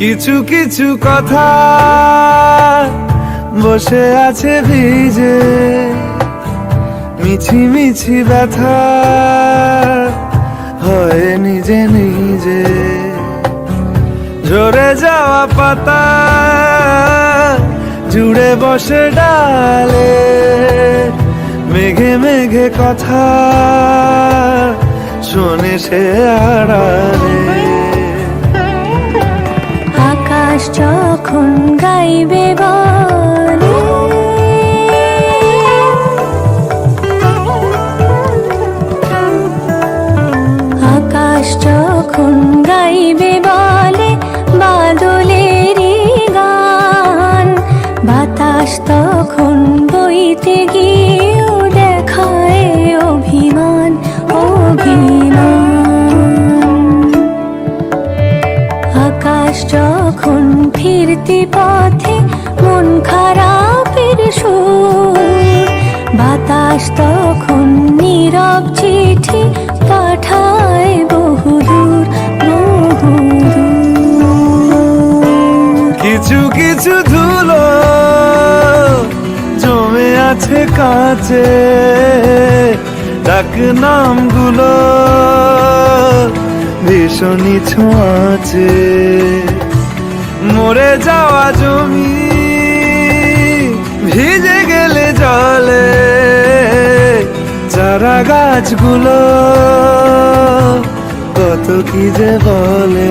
কিছু কিছু কথা বসে আছে ভিজে, মিছি মিছি ব্যথা হয় নিজে নিজে। ঝরে যাওয়া পাতা জুড়ে বসে ডালে, মেঘে মেঘে কথা শোনে সে আড়ালে। আকাশ যখন গাইবে বলে, আকাশ যখন গাইবে বলে বাদলেরই গান, বাতাস তখন বইতে গিয়েও দেখায় অভিমান অভিমান। আকাশ যখন ফিরতি পথে মন খারাপের সুর, বাতাস তখন নীরব চিঠি পাঠায় বহুদূর বহুদূর। কিছু কিছু ধুলো জমে আছে কাছে, ডাক নামগুলো ভীষণই ছোঁয়াচে। মরে যাওয়া জমি ভিজে গেলে জলে, চারা গাছগুলো কত কি যে বলে।